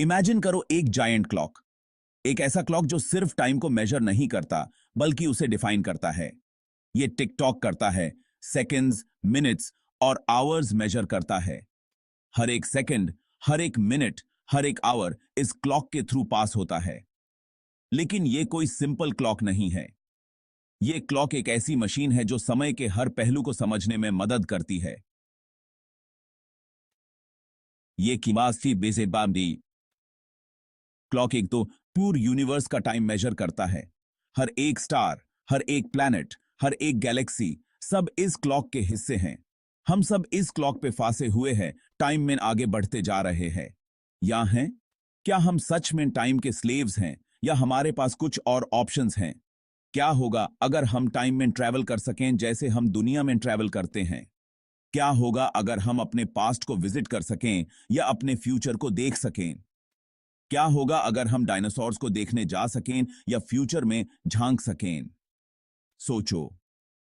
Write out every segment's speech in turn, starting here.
Imagine करो एक giant clock, एक ऐसा क्लॉक जो सिर्फ टाइम को मेजर नहीं करता बल्कि उसे डिफाइन करता है। ये टिक टॉक करता है, सेकंड्स, मिनट्स और आवर्स मेजर करता है। हर एक सेकंड, हर एक मिनट, हर एक आवर इस क्लॉक के थ्रू पास होता है। लेकिन ये कोई सिंपल क्लॉक नहीं है। ये क्लॉक एक ऐसी मशीन है जो समय के हर पहलू को समझने में मदद करती है। ये किमासी बेजेबामदी क्लॉक एक तो पूरे यूनिवर्स का टाइम मेजर करता है। हर एक स्टार, हर एक प्लैनेट, हर एक गैलेक्सी, सब इस क्लॉक के हिस्से हैं। हम सब इस क्लॉक पे फांसे हुए हैं, टाइम में आगे बढ़ते जा रहे हैं। या हैं? क्या हम सच में टाइम के स्लेव्स हैं या हमारे पास कुछ और ऑप्शंस हैं? क्या होगा अगर हम टाइम में ट्रैवल कर सकें जैसे हम दुनिया में ट्रैवल करते हैं? क्या होगा अगर हम अपने पास्ट को विजिट कर सकें या अपने फ्यूचर को देख सकें? क्या होगा अगर हम डायनासोर्स को देखने जा सकें या फ्यूचर में झांक सकें? सोचो,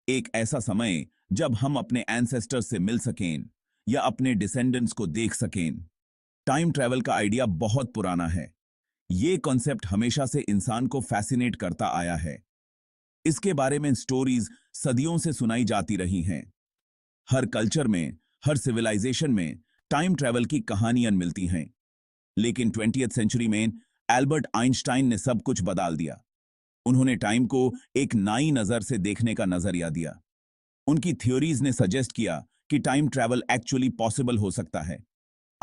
एक ऐसा समय जब हम अपने एंसेस्टर्स से मिल सकें या अपने डिसेंडेंट्स को देख सकें। टाइम ट्रैवल का आइडिया बहुत पुराना है। ये कॉन्सेप्ट हमेशा से इंसान को फैसिनेट करता आया है। इसके बारे में स्टोरीज सदियों से सुनाई जाती रही हैं। हर कल्चर में, हर सिविलाइजेशन में टाइम ट्रैवल की कहानियां मिलती हैं। लेकिन 20th सेंचुरी में एल्बर्ट आइंस्टाइन ने सब कुछ बदल दिया। उन्होंने टाइम को एक नई नजर से देखने का नजरिया दिया। उनकी थ्योरीज ने सजेस्ट किया कि टाइम ट्रैवल एक्चुअली पॉसिबल हो सकता है।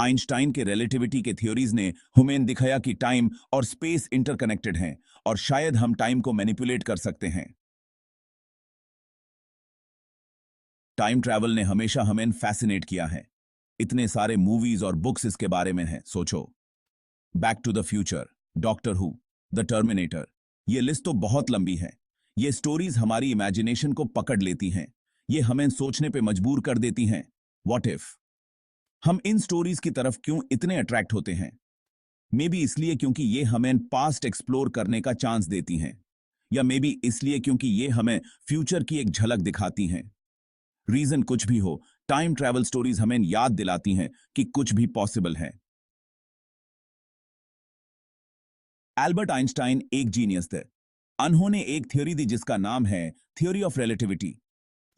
आइंस्टाइन के रिलेटिविटी के थ्योरीज ने हमें दिखाया कि टाइम और स्पेस इंटरकनेक्टेड हैं और शायद हम टाइम को मैनिपुलेट कर सकते हैं। टाइम ट्रैवल ने हमेशा हमें फैसिनेट किया है। इतने सारे मूवीज और बुक्स इसके बारे में हैं। सोचो, back to the future, doctor who, the terminator. ये लिस्ट तो बहुत लंबी है। ये स्टोरीज हमारी इमेजिनेशन को पकड़ लेती हैं। ये हमें सोचने पे मजबूर कर देती हैं। What if? हम इन स्टोरीज की तरफ क्यों इतने अट्रैक्ट होते हैं? मे बी इसलिए क्योंकि ये हमें पास्ट एक्सप्लोर करने का चांस देती हैं, या मे बी इसलिए क्योंकि ये हमें फ्यूचर की एक झलक दिखाती हैं। रीजन कुछ भी हो, टाइम ट्रैवल स्टोरीज हमें याद दिलाती हैं कि कुछ भी पॉसिबल है। एल्बर्ट आइंस्टाइन एक जीनियस थे। उन्होंने एक थ्योरी दी जिसका नाम है थ्योरी ऑफ रिलेटिविटी।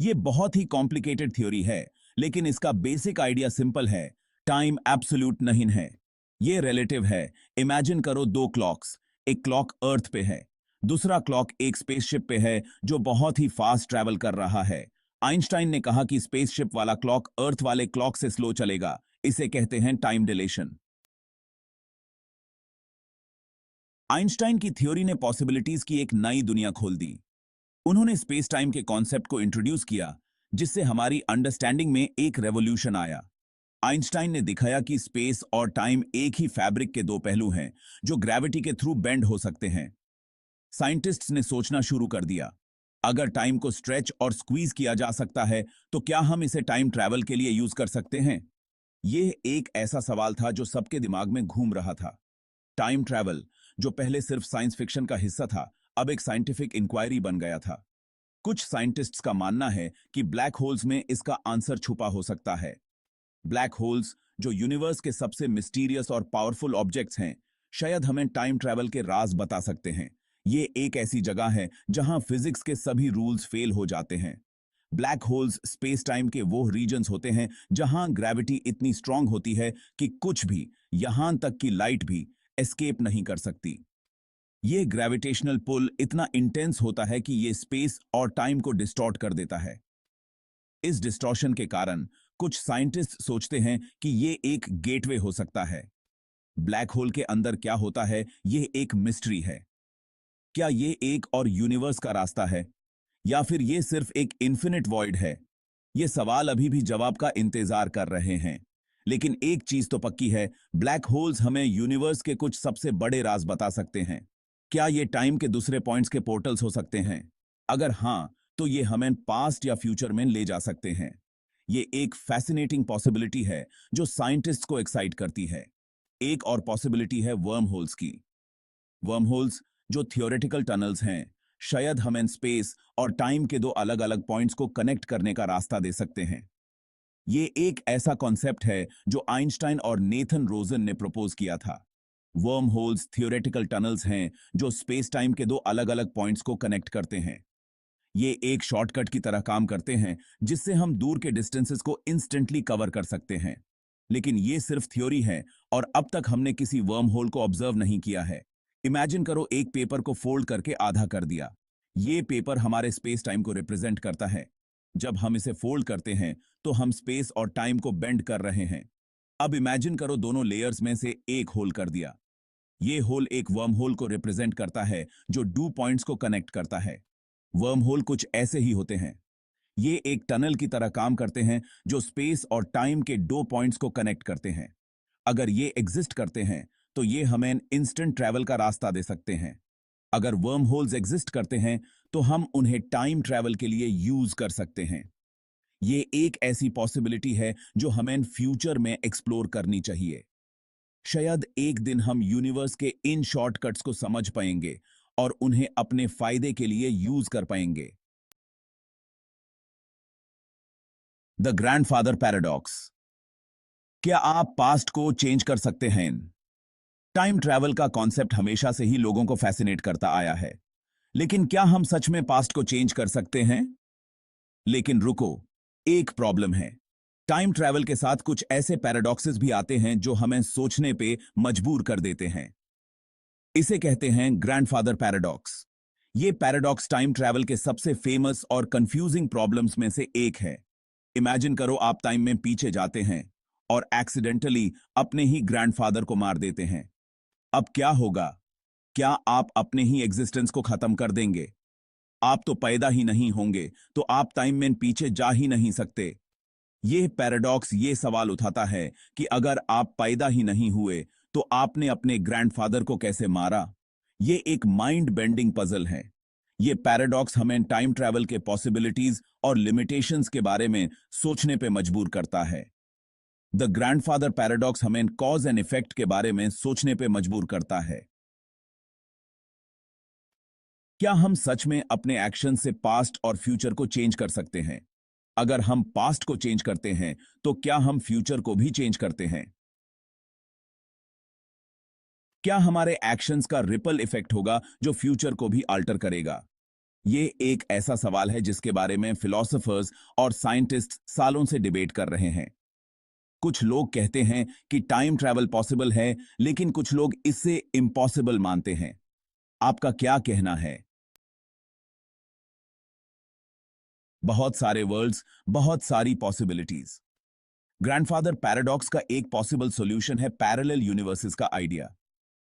ये बहुत ही कॉम्प्लिकेटेड थ्योरी है, लेकिन इसका बेसिक आइडिया सिंपल है। टाइम एब्सोल्यूट नहीं है, ये रिलेटिव है। इमेजिन करो दो क्लॉक्स। एक क्लॉक अर्थ पे है, दूसरा क्लॉक एक स्पेसशिप पे है जो बहुत ही फास्ट ट्रैवल कर रहा है। आइंस्टाइन ने कहा कि स्पेसशिप वाला क्लॉक अर्थ वाले क्लॉक से स्लो चलेगा। इसे कहते हैं टाइम डिलेशन। आइंस्टाइन की थ्योरी ने पॉसिबिलिटीज की एक नई दुनिया खोल दी। उन्होंने स्पेस टाइम के कॉन्सेप्ट को इंट्रोड्यूस किया, जिससे हमारी अंडरस्टैंडिंग में एक रेवोल्यूशन आया। आइंस्टाइन ने दिखाया कि स्पेस और टाइम एक ही फैब्रिक के दो पहलू हैं जो ग्रेविटी के थ्रू बेंड हो सकते हैं। साइंटिस्ट्स ने सोचना शुरू कर दिया, अगर टाइम को स्ट्रेच और स्क्वीज किया जा सकता है तो क्या हम इसे टाइम ट्रैवल के लिए यूज कर सकते हैं? यह एक ऐसा सवाल था जो सबके दिमाग में घूम रहा था। टाइम ट्रैवल, जो पहले सिर्फ साइंस फिक्शन का हिस्सा था, अब एक साइंटिफिक इंक्वायरी बन गया था। कुछ साइंटिस्ट्स का मानना है कि ब्लैक होल्स में इसका आंसर छुपा हो सकता है। ब्लैक होल्स, जो यूनिवर्स के सबसे मिस्टीरियस और पावरफुल ऑब्जेक्ट्स हैं, शायद हमें टाइम ट्रैवल के राज बता सकते हैं। ये एक ऐसी जगह है जहां फिजिक्स के सभी रूल्स फेल हो जाते हैं। ब्लैक होल्स स्पेस टाइम के वो रीजन्स होते हैं जहां ग्रेविटी इतनी स्ट्रांग होती है कि कुछ भी, यहां तक कि लाइट भी, एस्केप नहीं कर सकती। ये ग्रेविटेशनल पुल इतना इंटेंस होता है कि ये स्पेस और टाइम को डिस्टॉर्ट कर देता है। इस डिस्टॉर्शन के कारण कुछ साइंटिस्ट सोचते हैं कि ये एक गेटवे हो सकता है। ब्लैक होल के अंदर क्या होता है, ये एक मिस्ट्री है। क्या ये एक और यूनिवर्स का रास्ता है, या फिर ये सिर्फ एक इन्फिनिट वॉइड है? ये सवाल अभी भी जवाब का इंतजार कर रहे हैं। लेकिन एक चीज तो पक्की है, ब्लैक होल्स हमें यूनिवर्स के कुछ सबसे बड़े राज बता सकते हैं। क्या ये टाइम के दूसरे पॉइंट्स के पोर्टल्स हो सकते हैं? अगर हां, तो ये हमें पास्ट या फ्यूचर में ले जा सकते हैं। ये एक फैसिनेटिंग पॉसिबिलिटी है जो साइंटिस्ट्स को एक्साइट करती है। एक और पॉसिबिलिटी है वर्म होल्स की। वर्म होल्स, जो थियोरेटिकल टनल्स हैं, शायद हमें स्पेस और टाइम के दो अलग अलग पॉइंट्स को कनेक्ट करने का रास्ता दे सकते हैं। ये एक ऐसा कॉन्सेप्ट है जो आइंस्टाइन और नेथन रोजन ने प्रपोज किया था। वर्म होल्स थियोरेटिकल टनल्स हैं जो स्पेस टाइम के दो अलग अलग पॉइंट्स को कनेक्ट करते हैं। ये एक शॉर्टकट की तरह काम करते हैं जिससे हम दूर के डिस्टेंसेस को इंस्टेंटली कवर कर सकते हैं। लेकिन ये सिर्फ थ्योरी है और अब तक हमने किसी वर्म होल को ऑब्जर्व नहीं किया है। इमेजिन करो एक पेपर को फोल्ड करके आधा कर दिया। ये पेपर हमारे स्पेस टाइम को रिप्रेजेंट करता है। जब हम इसे फोल्ड करते हैं तो हम स्पेस और टाइम को बेंड कर रहे हैं। अब इमेजिन करो दोनों लेयर्स में से एक होल कर दिया। ये होल एक वर्म होल को रिप्रेजेंट करता है जो दो पॉइंट्स को कनेक्ट करता है। वर्म होल कुछ ऐसे ही होते हैं। ये एक टनल की तरह काम करते हैं जो स्पेस और टाइम के दो पॉइंट्स को कनेक्ट करते हैं। अगर ये एग्जिस्ट करते हैं तो ये हमें इंस्टेंट ट्रैवल का रास्ता दे सकते हैं। अगर वर्म होल्स एग्जिस्ट करते हैं तो हम उन्हें टाइम ट्रैवल के लिए यूज कर सकते हैं। ये एक ऐसी पॉसिबिलिटी है जो हमें फ्यूचर में एक्सप्लोर करनी चाहिए। शायद एक दिन हम यूनिवर्स के इन शॉर्टकट्स को समझ पाएंगे और उन्हें अपने फायदे के लिए यूज कर पाएंगे। The grandfather paradox. क्या आप पास्ट को चेंज कर सकते हैं? टाइम ट्रैवल का कॉन्सेप्ट हमेशा से ही लोगों को फैसिनेट करता आया है, लेकिन क्या हम सच में पास्ट को चेंज कर सकते हैं? लेकिन रुको, एक प्रॉब्लम है। टाइम ट्रैवल के साथ कुछ ऐसे पैराडॉक्सेस भी आते हैं जो हमें सोचने पे मजबूर कर देते हैं। इसे कहते हैं ग्रैंडफादर पैराडॉक्स। ये पैराडॉक्स टाइम ट्रैवल के सबसे फेमस और कंफ्यूजिंग प्रॉब्लम्स में से एक है। इमेजिन करो आप टाइम में पीछे जाते हैं और एक्सीडेंटली अपने ही ग्रैंडफादर को मार देते हैं। अब क्या होगा? क्या आप अपने ही एग्जिस्टेंस को खत्म कर देंगे? आप तो पैदा ही नहीं होंगे, तो आप टाइम में पीछे जा ही नहीं सकते। ये पैराडॉक्स ये सवाल उठाता है कि अगर आप पैदा ही नहीं हुए तो आपने अपने ग्रैंडफादर को कैसे मारा? ये एक माइंड बेंडिंग पजल है। ये पैराडॉक्स हमें टाइम ट्रैवल के पॉसिबिलिटीज और लिमिटेशंस के बारे में सोचने पे मजबूर करता है। द ग्रैंडफादर पैराडॉक्स हमें कॉज एंड इफेक्ट के बारे में सोचने पे मजबूर करता है। क्या हम सच में अपने एक्शन से पास्ट और फ्यूचर को चेंज कर सकते हैं? अगर हम पास्ट को चेंज करते हैं तो क्या हम फ्यूचर को भी चेंज करते हैं? क्या हमारे एक्शंस का रिपल इफेक्ट होगा जो फ्यूचर को भी अल्टर करेगा? ये एक ऐसा सवाल है जिसके बारे में फिलोसोफर्स और साइंटिस्ट सालों से डिबेट कर रहे हैं। कुछ लोग कहते हैं कि टाइम ट्रैवल पॉसिबल है, लेकिन कुछ लोग इसे इम्पॉसिबल मानते हैं। आपका क्या कहना है? बहुत सारे वर्ल्ड्स, बहुत सारी पॉसिबिलिटीज। ग्रैंडफादर पैराडॉक्स का एक पॉसिबल सॉल्यूशन है पैरेलल यूनिवर्सेस का आइडिया।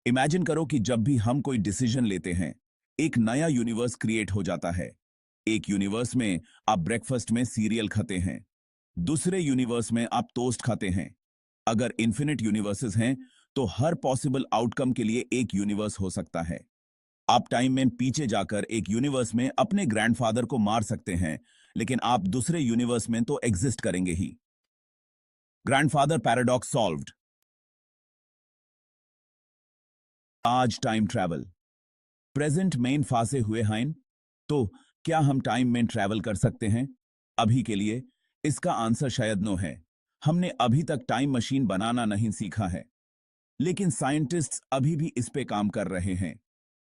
इमेजिन करो कि जब भी हम कोई डिसीजन लेते हैं, एक नया यूनिवर्स क्रिएट हो जाता है। एक यूनिवर्स में आप ब्रेकफास्ट में सीरियल खाते हैं, दूसरे यूनिवर्स में आप टोस्ट खाते हैं। अगर इन्फिनिट यूनिवर्सेस हैं तो हर पॉसिबल आउटकम के लिए एक यूनिवर्स हो सकता है। आप टाइम में पीछे जाकर एक यूनिवर्स में अपने ग्रैंडफादर को मार सकते हैं, लेकिन आप दूसरे यूनिवर्स में तो एग्जिस्ट करेंगे ही। Grandfather paradox solved. आज टाइम ट्रैवल प्रेजेंट में फांसे हुए हैं, तो क्या हम टाइम में ट्रैवल कर सकते हैं? अभी के लिए इसका आंसर शायद नो है। हमने अभी तक टाइम मशीन बनाना नहीं सीखा है, लेकिन साइंटिस्ट्स अभी भी इस पे काम कर रहे हैं।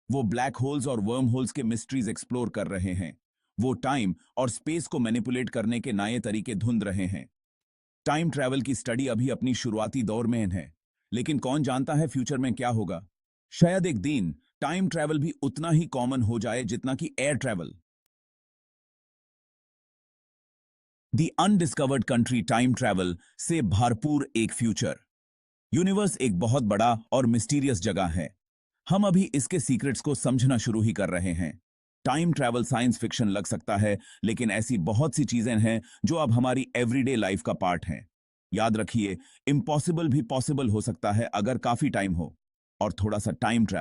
वो ब्लैक होल्स और वर्म होल्स के मिस्ट्रीज एक्सप्लोर कर रहे हैं। वो टाइम और स्पेस को मैनिपुलेट करने के नए तरीके ढूंढ रहे हैं। टाइम ट्रैवल की स्टडी अभी अपनी शुरुआती दौर में है, लेकिन कौन जानता है फ्यूचर में क्या होगा? शायद एक दिन टाइम ट्रैवल भी उतना ही कॉमन हो जाए जितना कि air travel. The undiscovered country time travel से भरपूर एक फ्यूचर। यूनिवर्स एक बहुत बड़ा और मिस्टीरियस जगह है। हम अभी इसके सीक्रेट्स को समझना शुरू ही कर रहे हैं। टाइम ट्रैवल साइंस फिक्शन लग सकता है, लेकिन ऐसी बहुत सी चीजें हैं जो अब हमारी एवरीडे लाइफ का पार्ट हैं। याद रखिए, इम्पॉसिबल भी पॉसिबल हो सकता है अगर काफी टाइम हो और थोड़ा सा टाइम ट्रैवल